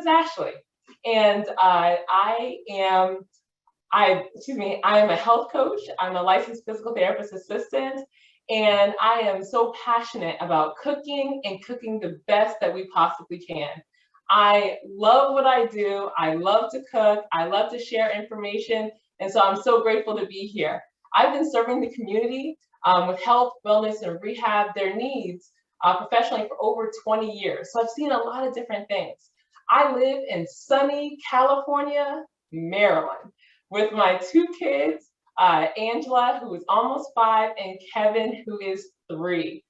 is Ashley, and I am a health coach. I'm a licensed physical therapist assistant, and I am so passionate about cooking and cooking the best that we possibly can. I love what I do. I love to cook. I love to share information. And so I'm so grateful to be here. I've been serving the community with health, wellness, and rehab, their needs professionally for over 20 years. So I've seen a lot of different things. I live in sunny California, Maryland, with my two kids, Angela, who is almost 5, and Kevin, who is 3.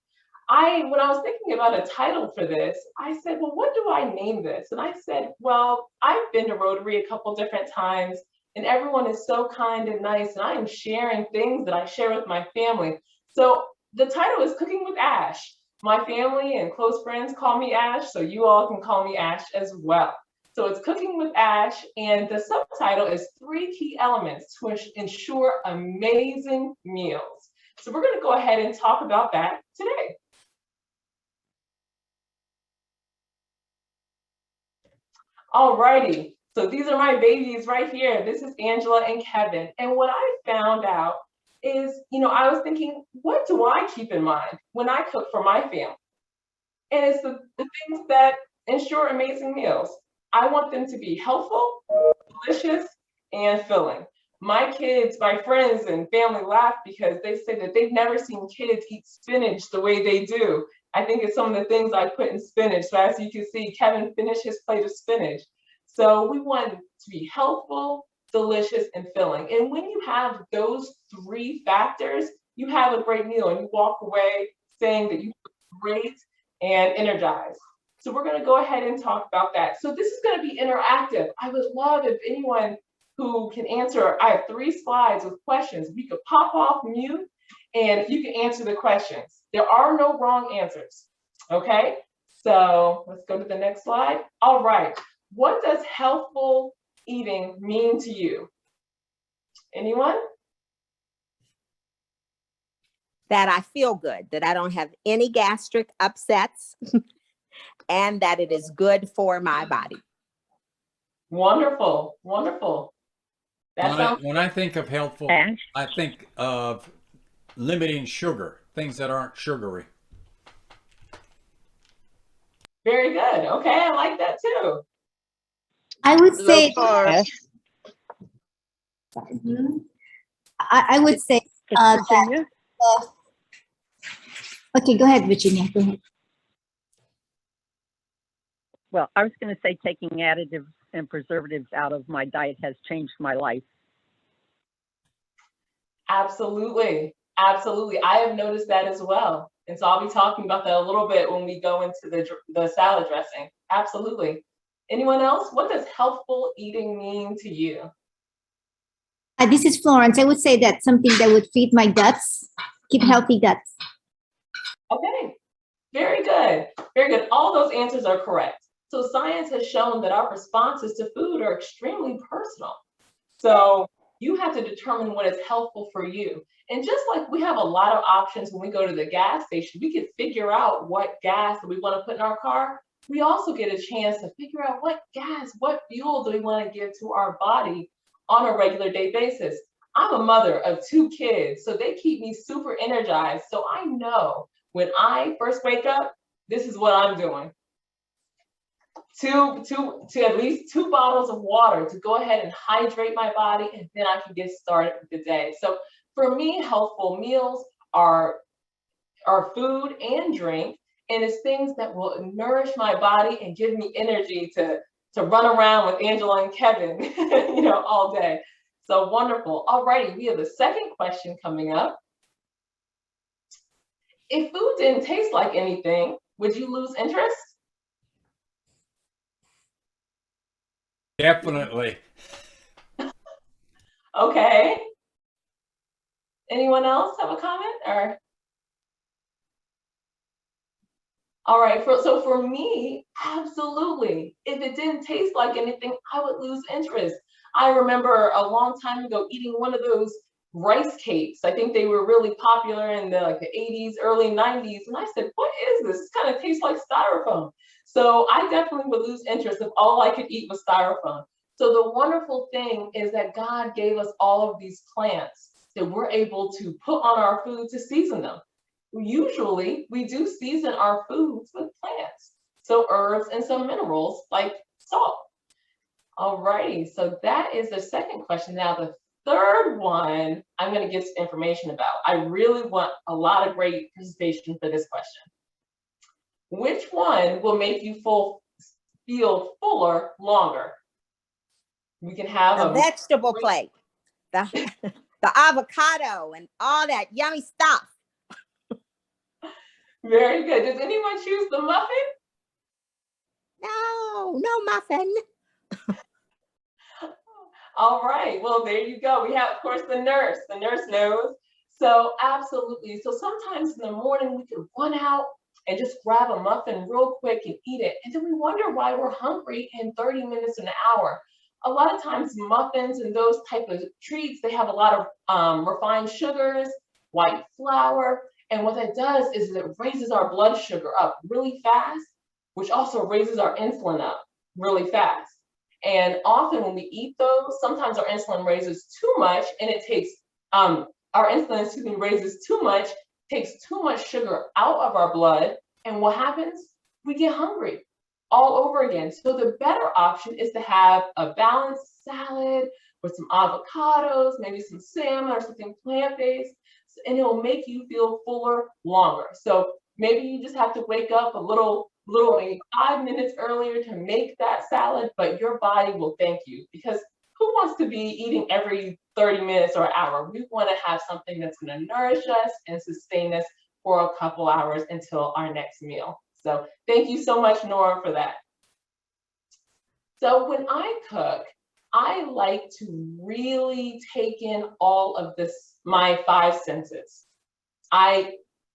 When I was thinking about a title for this, I said, well, what do I name this? And I said, well, I've been to Rotary a couple different times, and everyone is so kind and nice, and I am sharing things that I share with my family. So the title is Cooking with Ash. My family and close friends call me Ash, so you all can call me Ash as well. So it's Cooking with Ash, and the subtitle is 3 key elements to ensure amazing meals. So we're going to go ahead and talk about that today. All righty, so these are my babies right here. This is Angela and Kevin. And what I found out is, I was thinking, what do I keep in mind when I cook for my family? And it's the things that ensure amazing meals. I want them to be healthful, delicious, and filling. My kids, my friends and family laugh because they say that they've never seen kids eat spinach the way they do. I think it's some of the things I put in spinach. So as you can see, Kevin finished his plate of spinach. So we want to be healthful, delicious, and filling. And when you have those 3 factors, you have a great meal and you walk away saying that you feel great and energized. So we're going to go ahead and talk about that. So this is going to be interactive. I would love if anyone who can answer, I have 3 slides with questions. We could pop off mute and if you can answer the questions. There are no wrong answers, okay? So let's go to the next slide. All right, what does healthful eating mean to you? Anyone? That I feel good, that I don't have any gastric upsets, and that it is good for my body. Wonderful, wonderful. When I think of healthful, I think of limiting sugar, things that aren't sugary. Very good. Okay, I like that too. I would say I would say that, okay, go ahead, Virginia. Go ahead. Well, I was going to say taking additives and preservatives out of my diet has changed my life. Absolutely. Absolutely. I have noticed that as well. And so I'll be talking about that a little bit when we go into the salad dressing. Absolutely. Anyone else? What does healthful eating mean to you? This is Florence. I would say that something that would feed my guts, keep healthy guts. Okay. Very good. Very good. All those answers are correct. So science has shown that our responses to food are extremely personal. So you have to determine what is helpful for you. And just like we have a lot of options when we go to the gas station, we can figure out what gas that we want to put in our car. We also get a chance to figure out what gas, what fuel do we want to give to our body on a regular day basis. I'm a mother of 2 kids, so they keep me super energized. So I know when I first wake up, this is what I'm doing. At least 2 bottles of water to go ahead and hydrate my body, and then I can get started with the day. So for me, healthful meals are food and drink, and it's things that will nourish my body and give me energy to run around with Angela and Kevin, all day. So wonderful. All righty, we have the second question coming up. If food didn't taste like anything, would you lose interest? Definitely. Okay. Anyone else have a comment? Or all right, so for me, absolutely. If it didn't taste like anything, I would lose interest. I remember a long time ago eating one of those rice cakes. I think they were really popular in the 80s, early 90s. And I said, what is this? This kind of tastes like styrofoam. So I definitely would lose interest if all I could eat was styrofoam. So the wonderful thing is that God gave us all of these plants that we're able to put on our food to season them. Usually we do season our foods with plants. So herbs and some minerals like salt. All righty, so that is the second question. Now the third one, I'm going to get some information about. I really want a lot of great participation for this question. Which one will make you feel fuller longer? We can have The a vegetable plate, the the avocado and all that yummy stuff. very good. Does anyone choose the muffin? No muffin. All right, well, there you go. We have, of course, the nurse. The nurse knows. So absolutely. So sometimes in the morning we can run out and just grab a muffin real quick and eat it. And then we wonder why we're hungry in 30 minutes, an hour. A lot of times muffins and those type of treats, they have a lot of refined sugars, white flour. And what that does is it raises our blood sugar up really fast, which also raises our insulin up really fast. And often when we eat those, sometimes our insulin raises too much and it takes, raises too much, takes too much sugar out of our blood. And what happens? We get hungry all over again. So the better option is to have a balanced salad with some avocados, maybe some salmon or something plant-based, and it will make you feel fuller longer. So maybe you just have to wake up a little maybe 5 minutes earlier to make that salad, but your body will thank you, because who wants to be eating every 30 minutes or an hour? We want to have something that's going to nourish us and sustain us for a couple hours until our next meal. So thank you so much, Nora, for that. So when I cook, I like to really take in all of this, my 5 senses.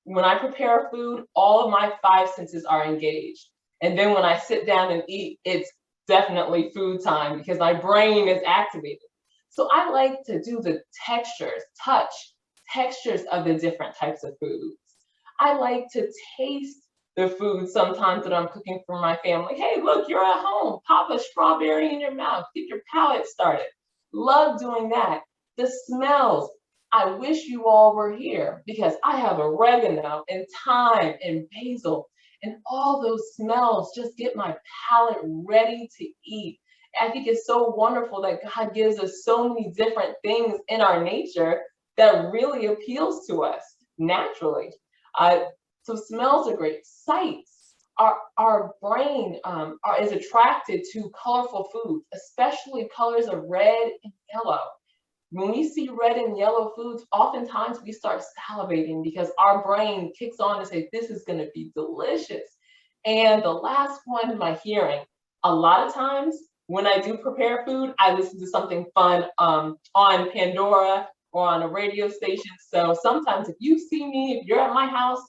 When I prepare food, all of my 5 senses are engaged. And then when I sit down and eat, it's definitely food time because my brain is activated. So I like to do the textures of the different types of foods. I like to taste the food sometimes that I'm cooking for my family. Hey, look, you're at home. Pop a strawberry in your mouth. Get your palate started. Love doing that. The smells. I wish you all were here because I have oregano and thyme and basil, and all those smells just get my palate ready to eat. I think it's so wonderful that God gives us so many different things in our nature that really appeals to us naturally. So smells are great. Sights. Our brain is attracted to colorful foods, especially colors of red and yellow. When we see red and yellow foods, oftentimes we start salivating because our brain kicks on and says, this is going to be delicious. And the last one, my hearing. A lot of times when I do prepare food, I listen to something fun on Pandora or on a radio station. So sometimes if you see me, if you're at my house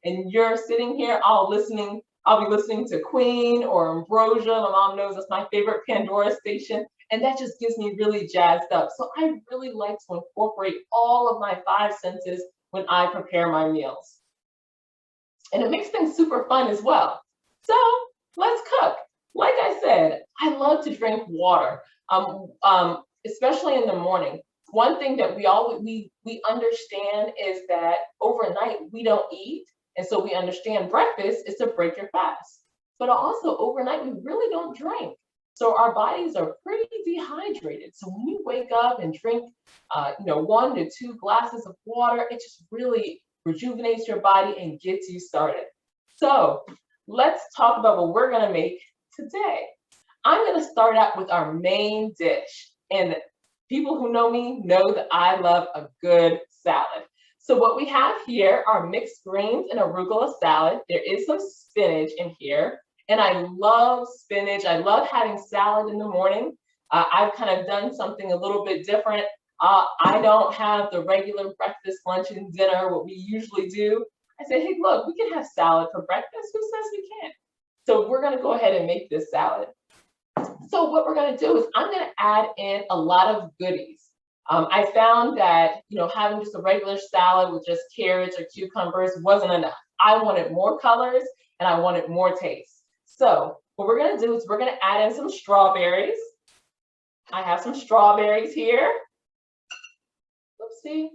and you're sitting here, I'll be listening to Queen or Ambrosia. My mom knows that's my favorite Pandora station. And that just gets me really jazzed up. So I really like to incorporate all of my 5 senses when I prepare my meals. And it makes things super fun as well. So let's cook. Like I said, I love to drink water, especially in the morning. One thing that we understand is that overnight we don't eat. And so we understand breakfast is to break your fast. But also overnight we really don't drink. So our bodies are pretty dehydrated. So when you wake up and drink, 1 to 2 glasses of water, it just really rejuvenates your body and gets you started. So let's talk about what we're gonna make today. I'm gonna start out with our main dish. And people who know me know that I love a good salad. So what we have here are mixed greens and arugula salad. There is some spinach in here. And I love spinach. I love having salad in the morning. I've kind of done something a little bit different. I don't have the regular breakfast, lunch, and dinner, what we usually do. I say, hey, look, we can have salad for breakfast. Who says we can't? So we're going to go ahead and make this salad. So what we're going to do is I'm going to add in a lot of goodies. I found that, having just a regular salad with just carrots or cucumbers wasn't enough. I wanted more colors and I wanted more taste. So what we're gonna do is we're gonna add in some strawberries. I have some strawberries here. Oopsie.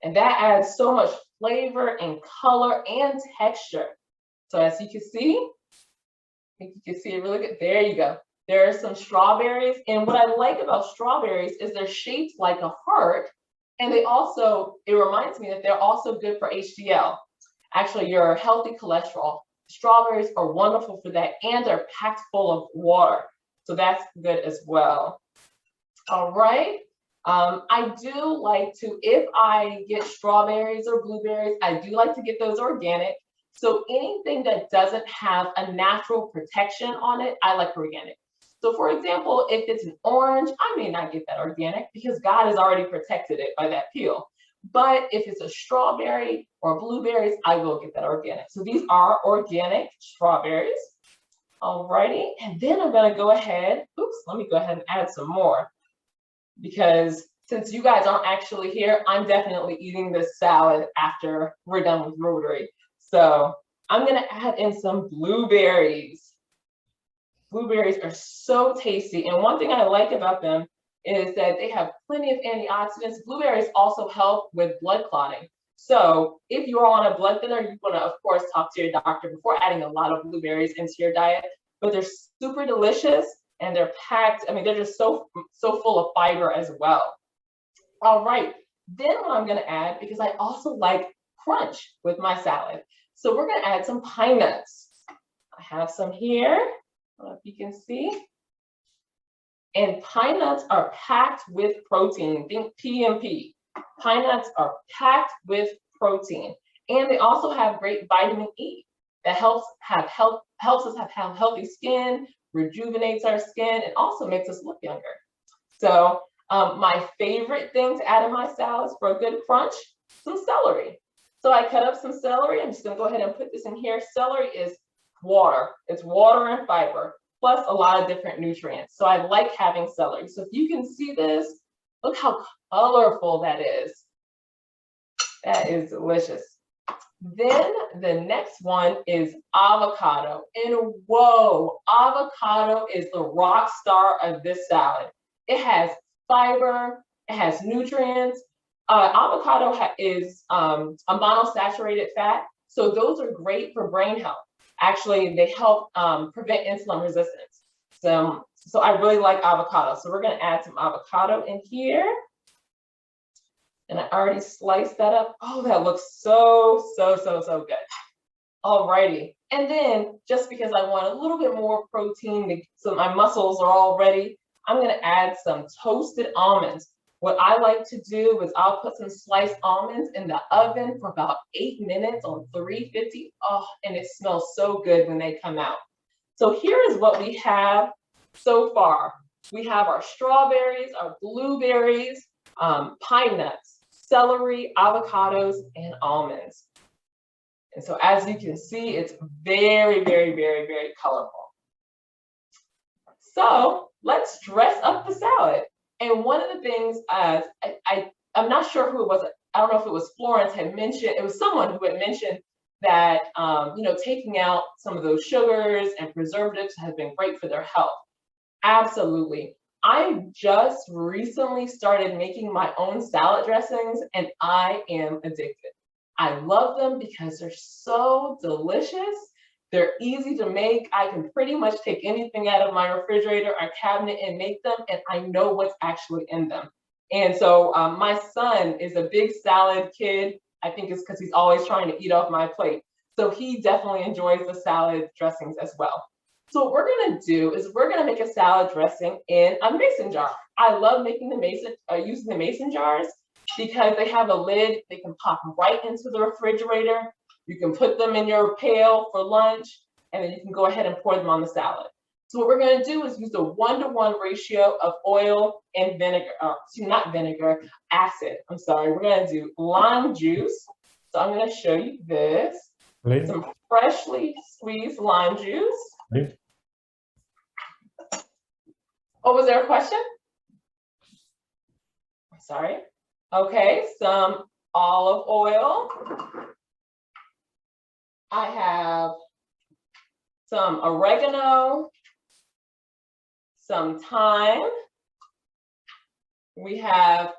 And that adds so much flavor and color and texture. So as you can see, I think you can see it really good. There you go. There are some strawberries. And what I like about strawberries is they're shaped like a heart. And they also, it reminds me that they're also good for HDL, actually your healthy cholesterol. Strawberries are wonderful for that, and they're packed full of water. So that's good as well. All right. I do like to, if I get strawberries or blueberries, I do like to get those organic. So anything that doesn't have a natural protection on it, I like organic. So for example, if it's an orange, I may not get that organic because God has already protected it by that peel. But if it's a strawberry or blueberries, I will get that organic. So these are organic strawberries. Alrighty, and then I'm gonna go ahead, let me go ahead and add some more, because since you guys aren't actually here, I'm definitely eating this salad after we're done with Rotary. So I'm gonna add in some blueberries. Blueberries are so tasty, and one thing I like about them is that they have plenty of antioxidants. Blueberries also help with blood clotting. So if you're on a blood thinner, you want to, of course, talk to your doctor before adding a lot of blueberries into your diet. But they're super delicious, and they're packed. I mean, they're just so full of fiber as well. All right, then what I'm going to add, because I also like crunch with my salad, so we're going to add some pine nuts. I have some here. I don't know if you can see. And pine nuts are packed with protein. Think PMP. Pine nuts are packed with protein, and they also have great vitamin E that helps us have healthy skin, rejuvenates our skin, and also makes us look younger. So my favorite thing to add in my salads for a good crunch, some celery. So I cut up some celery. I'm just going to go ahead and put this in here. Celery is water. It's water and fiber, plus a lot of different nutrients. So I like having celery. So if you can see this, look how colorful that is. That is delicious. Then the next one is avocado. And whoa, avocado is the rock star of this salad. It has fiber, it has nutrients. Avocado is a monosaturated fat. So those are great for brain health. Actually, they help prevent insulin resistance. So I really like avocado. So we're going to add some avocado in here. And I already sliced that up. Oh, that looks so good. Alrighty. And then just because I want a little bit more protein, so my muscles are all ready, I'm going to add some toasted almonds. What I like to do is I'll put some sliced almonds in the oven for about 8 minutes on 350. Oh, and it smells so good when they come out. So here is what we have so far. We have our strawberries, our blueberries, pine nuts, celery, avocados, and almonds. And so as you can see, it's very colorful. So let's dress up the salad. And one of the things, I'm not sure who it was, I don't know if it was Florence had mentioned, it was someone who had mentioned that, taking out some of those sugars and preservatives has been great for their health. Absolutely. I just recently started making my own salad dressings, and I am addicted. I love them because they're so delicious. They're easy to make. I can pretty much take anything out of my refrigerator or cabinet and make them, and I know what's actually in them. And so my son is a big salad kid. I think it's because he's always trying to eat off my plate. So he definitely enjoys the salad dressings as well. So what we're going to do is we're going to make a salad dressing in a mason jar. I love making using the mason jars because they have a lid. They can pop right into the refrigerator. You can put them in your pail for lunch, and then you can go ahead and pour them on the salad. So what we're going to do is use a 1-to-1 ratio of oil and vinegar, not vinegar, acid. I'm sorry. We're going to do lime juice. So I'm going to show you this. Some freshly squeezed lime juice. Oh, was there a question? Sorry. Okay, some olive oil. I have some oregano, some thyme. We have,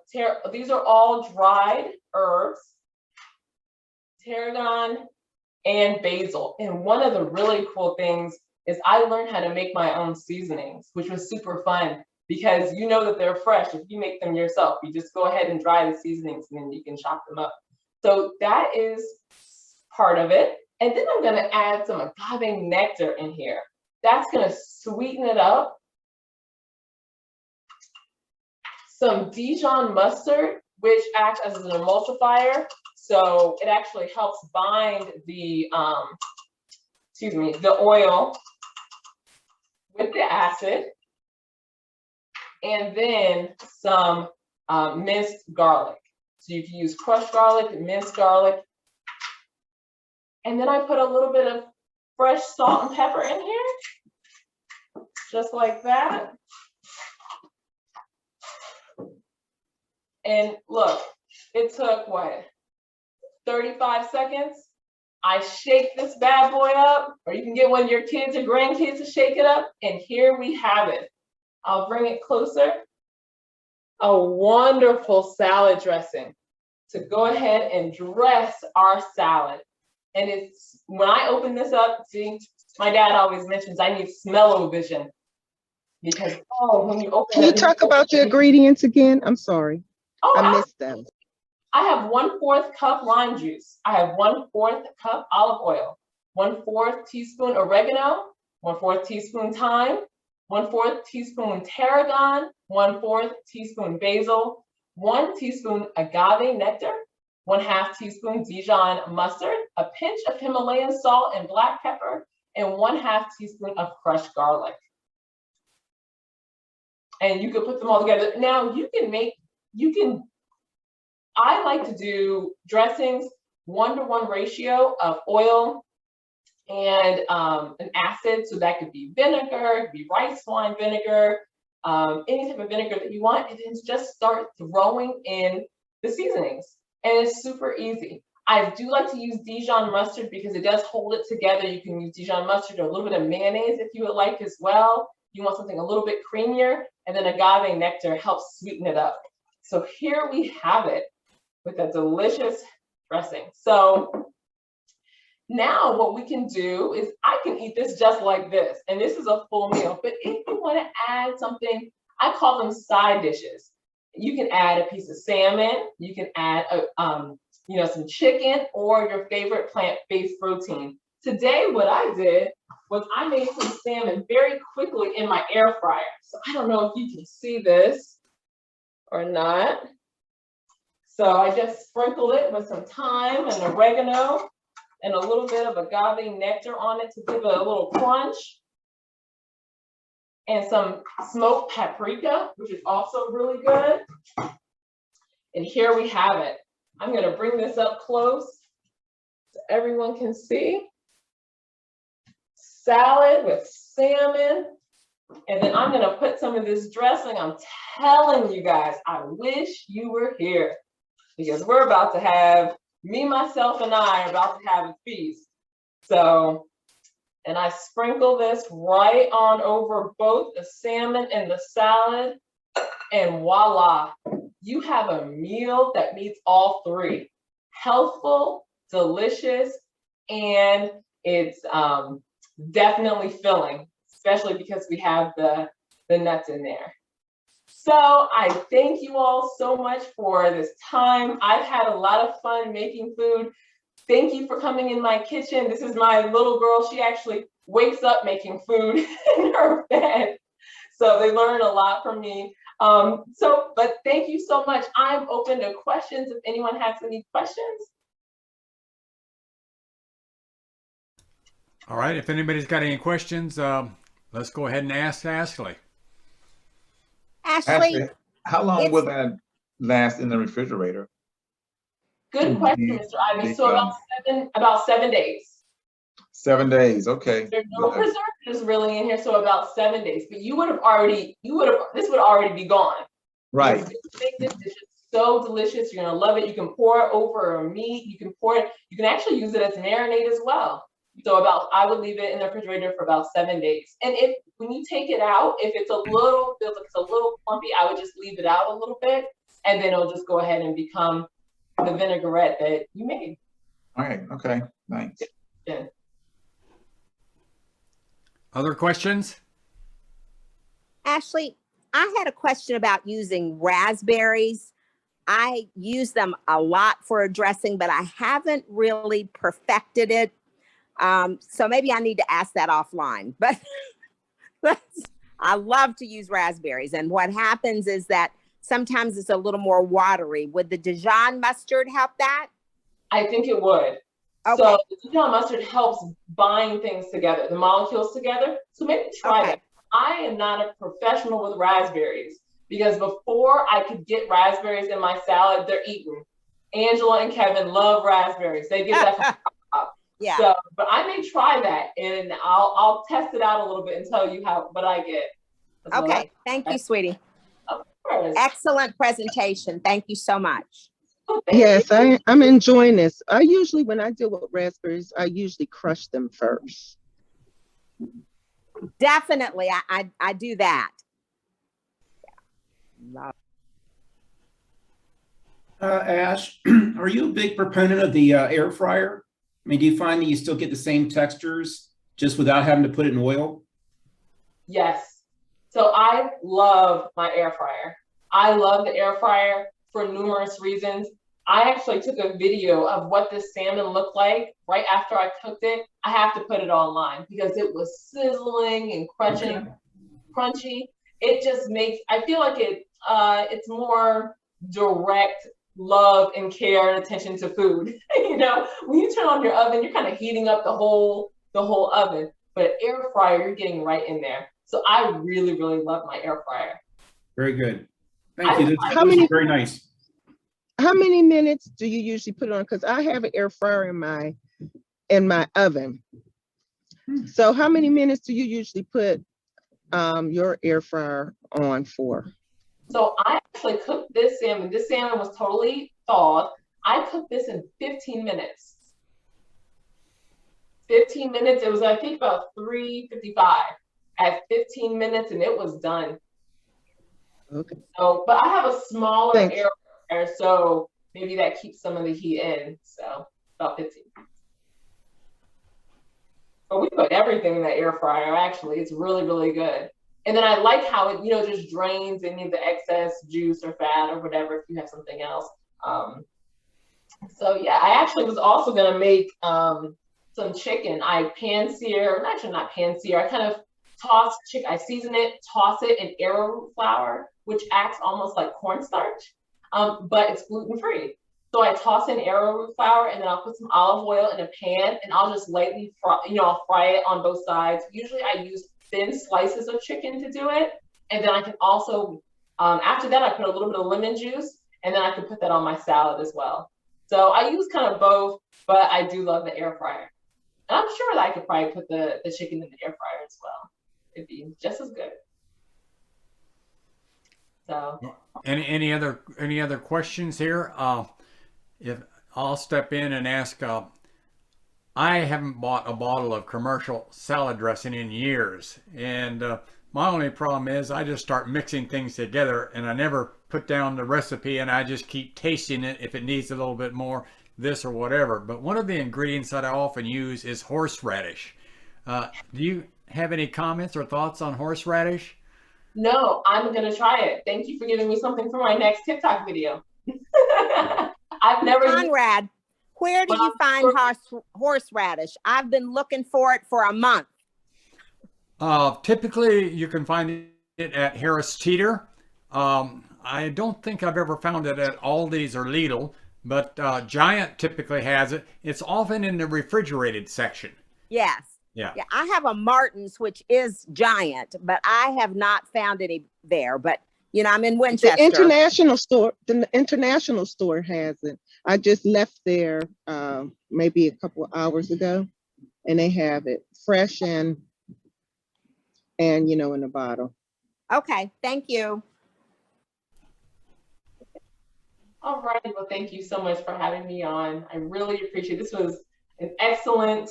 these are all dried herbs, tarragon, and basil. And one of the really cool things is I learned how to make my own seasonings, which was super fun because you know that they're fresh. If you make them yourself, you just go ahead and dry the seasonings and then you can chop them up. So that is part of it. And then I'm gonna add some agave nectar in here. That's gonna sweeten it up. Some Dijon mustard, which acts as an emulsifier. So it actually helps bind the, the oil with the acid. And then some minced garlic. So you can use crushed garlic, minced garlic. And then I put a little bit of fresh salt and pepper in here, just like that. And look, it took what, 35 seconds? I shake this bad boy up, or you can get one of your kids or grandkids to shake it up, and here we have it. I'll bring it closer. A wonderful salad dressing to go ahead and dress our salad. And it's, when I open this up, see, my dad always mentions I need smell-o-vision. Because, oh, when you open it. Can you talk about the ingredients again? I'm sorry. Oh, I missed them. I have 1/4 cup lime juice. I have 1/4 cup olive oil, 1/4 teaspoon oregano, 1/4 teaspoon thyme, 1/4 teaspoon tarragon, 1/4 teaspoon basil, 1 teaspoon agave nectar, 1/2 teaspoon Dijon mustard, a pinch of Himalayan salt and black pepper, and 1/2 teaspoon of crushed garlic. And you can put them all together. Now I like to do dressings 1-to-1 ratio of oil and an acid. So that could be vinegar, it could be rice wine vinegar, any type of vinegar that you want, and then just start throwing in the seasonings. And it's super easy. I do like to use Dijon mustard because it does hold it together. You can use Dijon mustard or a little bit of mayonnaise if you would like as well. You want something a little bit creamier, and then agave nectar helps sweeten it up. So here we have it with a delicious dressing. So now what we can do is I can eat this just like this, and this is a full meal. But if you want to add something, I call them side dishes. You can add a piece of salmon, you can add some chicken or your favorite plant-based protein. Today, what I did was I made some salmon very quickly in my air fryer. So I don't know if you can see this or not. So I just sprinkled it with some thyme and oregano and a little bit of agave nectar on it to give it a little crunch. And some smoked paprika, which is also really good. And here we have it. I'm gonna bring this up close so everyone can see. Salad with salmon. And then I'm gonna put some of this dressing. I'm telling you guys, I wish you were here because we're about to have, me, myself, and I are about to have a feast. So, and I sprinkle this right on over both the salmon and the salad, and voila, you have a meal that meets all three. Healthful, delicious, and it's definitely filling, especially because we have the nuts in there. So I thank you all so much for this time. I've had a lot of fun making food. Thank you for coming in my kitchen. This is my little girl. She actually wakes up making food in her bed. So they learn a lot from me. But thank you so much. I'm open to questions if anyone has any questions. All right, if anybody's got any questions, let's go ahead and ask Ashley. Ashley, how long will that last in the refrigerator? Good question, Mr. Ivy. So about 7 days. 7 days, okay. There's no preservatives really in here, so about 7 days. But this would already be gone. Right. Make this dish is so delicious. You're gonna love it. You can pour it over a meat. You can actually use it as marinade as well. So I would leave it in the refrigerator for about 7 days. And when you take it out, if it's feels like it's a little clumpy, I would just leave it out a little bit, and then it'll just go ahead and become the vinaigrette that you made. All right, okay, thanks. Yeah. Other questions? Ashley, I had a question about using raspberries. I use them a lot for a dressing, but I haven't really perfected it. So maybe I need to ask that offline. But I love to use raspberries. And what happens is that sometimes it's a little more watery. Would the Dijon mustard help that? I think it would. Okay. So the Dijon mustard helps bind things together, the molecules together. So maybe try that. I am not a professional with raspberries because before I could get raspberries in my salad, they're eaten. Angela and Kevin love raspberries. They get that from Yeah. So, but I may try that, and I'll test it out a little bit and tell you what I get. Okay. Thank you, sweetie. Of course. Excellent presentation. Thank you so much. Yes, I'm enjoying this. When I deal with raspberries, I usually crush them first. Definitely. I do that. Yeah. Ash, are you a big proponent of the air fryer? I mean, do you find that you still get the same textures just without having to put it in oil? Yes. So I love my air fryer. I love the air fryer for numerous reasons. I actually took a video of what this salmon looked like right after I cooked it. I have to put it online because it was sizzling and crunchy. It just I feel like it's more direct love and care and attention to food. You know, when you turn on your oven, you're kind of heating up the whole oven, but air fryer, you're getting right in there. So I really, really love my air fryer. Very good. Thank you. How many? Very nice. How many minutes do you usually put it on? Because I have an air fryer in my oven. So how many minutes do you usually put your air fryer on for? So I actually cooked this salmon. This salmon was totally thawed. I cooked this in 15 minutes. 15 minutes. It was, I think, about 3:55 at 15 minutes, and it was done. Okay. So, but I have a smaller air fryer, so maybe that keeps some of the heat in. So about 15. But we put everything in the air fryer. Actually, it's really, really good. And then I like how it, just drains any of the excess juice or fat or whatever if you have something else. So yeah, I actually was also gonna make some chicken. I pan-sear, actually not pan-sear, I kind of toss chicken, I season it, toss it in arrowroot flour, which acts almost like cornstarch, but it's gluten-free. So I toss in arrowroot flour and then I'll put some olive oil in a pan and I'll just lightly fry, I'll fry it on both sides. Usually I use thin slices of chicken to do it. And then I can also, after that, I put a little bit of lemon juice and then I can put that on my salad as well. So I use kind of both, but I do love the air fryer. And I'm sure that I could probably put the chicken in the air fryer as well. It'd be just as good. So. Any other questions here? If I'll step in and ask, I haven't bought a bottle of commercial salad dressing in years, and my only problem is I just start mixing things together and I never put down the recipe and I just keep tasting it if it needs a little bit more this or whatever. But one of the ingredients that I often use is horseradish. Do you have any comments or thoughts on horseradish? No, I'm gonna try it. Thank you for giving me something for my next TikTok video. I've never. Conrad, where do you find horseradish? I've been looking for it for a month. Typically, you can find it at Harris Teeter. I don't think I've ever found it at Aldi's or Lidl, but Giant typically has it. It's often in the refrigerated section. Yes. Yeah. I have a Martin's, which is Giant, but I have not found any there. But I'm in Winchester. The international store has it. I just left there maybe a couple of hours ago, and they have it fresh and in a bottle. Okay, thank you. All right. Well, thank you so much for having me on. I really appreciate it. This was an excellent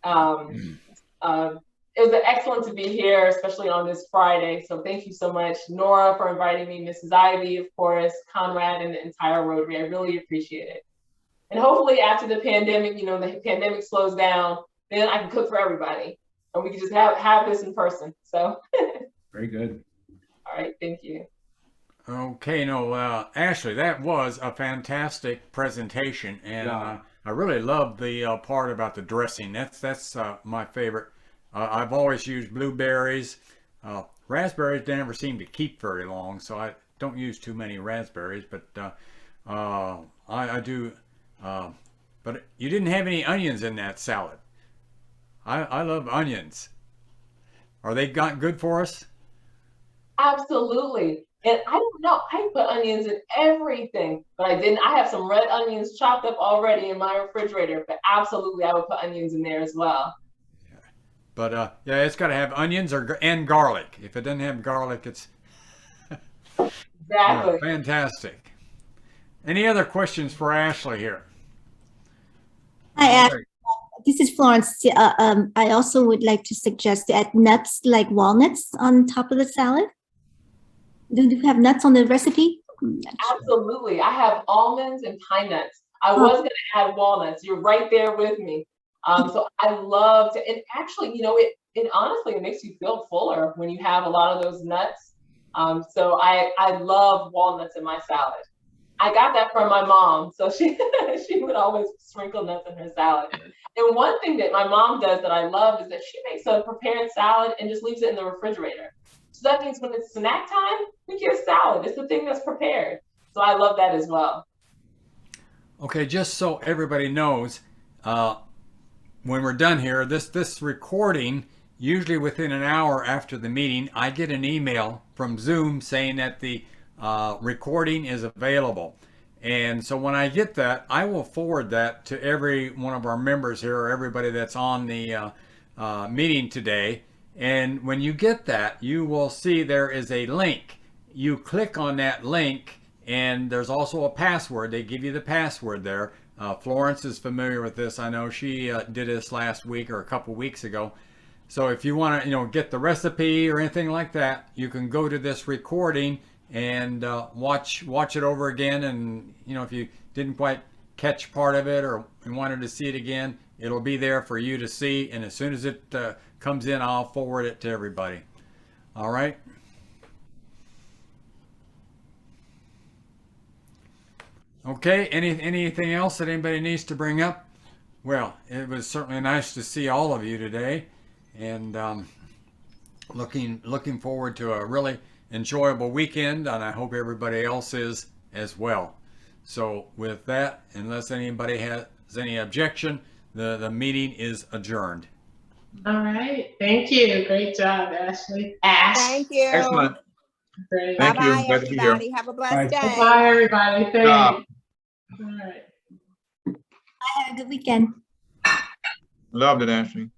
It was excellent to be here, especially on this Friday. So thank you so much, Nora, for inviting me, Mrs. Ivy, of course, Conrad, and the entire Rotary. I really appreciate it. And hopefully after the pandemic, you know, the pandemic slows down, then I can cook for everybody. And we can just have this in person. So. Very good. All right, thank you. Okay, no, Ashley, that was a fantastic presentation, and I really love the part about the dressing. That's my favorite. I've always used blueberries. Raspberries never seem to keep very long, so I don't use too many raspberries, but I do. But you didn't have any onions in that salad. I love onions. Are they good for us? Absolutely. And I don't know, I put onions in everything, but I didn't. I have some red onions chopped up already in my refrigerator, but absolutely I would put onions in there as well. But yeah, it's got to have onions and garlic. If it doesn't have garlic, it's exactly fantastic. Any other questions for Ashley here? Hi, this is Florence. I also would like to suggest to add nuts like walnuts on top of the salad. Do you have nuts on the recipe? Absolutely. I have almonds and pine nuts. I was going to add walnuts. You're right there with me. So I love to, and actually, you know, it honestly, it makes you feel fuller when you have a lot of those nuts. So I love walnuts in my salad. I got that from my mom. So she would always sprinkle nuts in her salad. And one thing that my mom does that I love is that she makes a prepared salad and just leaves it in the refrigerator. So that means when it's snack time, we get salad. It's the thing that's prepared. So I love that as well. Okay, just so everybody knows, when we're done here, this recording, usually within an hour after the meeting, I get an email from Zoom saying that the recording is available. And so when I get that, I will forward that to every one of our members here, or everybody that's on the meeting today. And when you get that, you will see there is a link. You click on that link, and there's also a password. They give you the password there. Florence is familiar with this. I know she did this last week or a couple weeks ago. So if you want to, get the recipe or anything like that, you can go to this recording and watch it over again. And if you didn't quite catch part of it or you wanted to see it again, it'll be there for you to see. And as soon as it comes in, I'll forward it to everybody. All right. Okay, anything else that anybody needs to bring up? Well, it was certainly nice to see all of you today, and looking forward to a really enjoyable weekend, and I hope everybody else is as well. So with that, unless anybody has any objection, the meeting is adjourned. All right, thank you. Great job, Ashley. Thank you. Excellent. Great. Thank you. Bye-bye, Glad to be here. everybody. Have a blessed Bye. day. Bye, everybody. Thank Job. you. All right. Have a good weekend. Loved it, Ashley.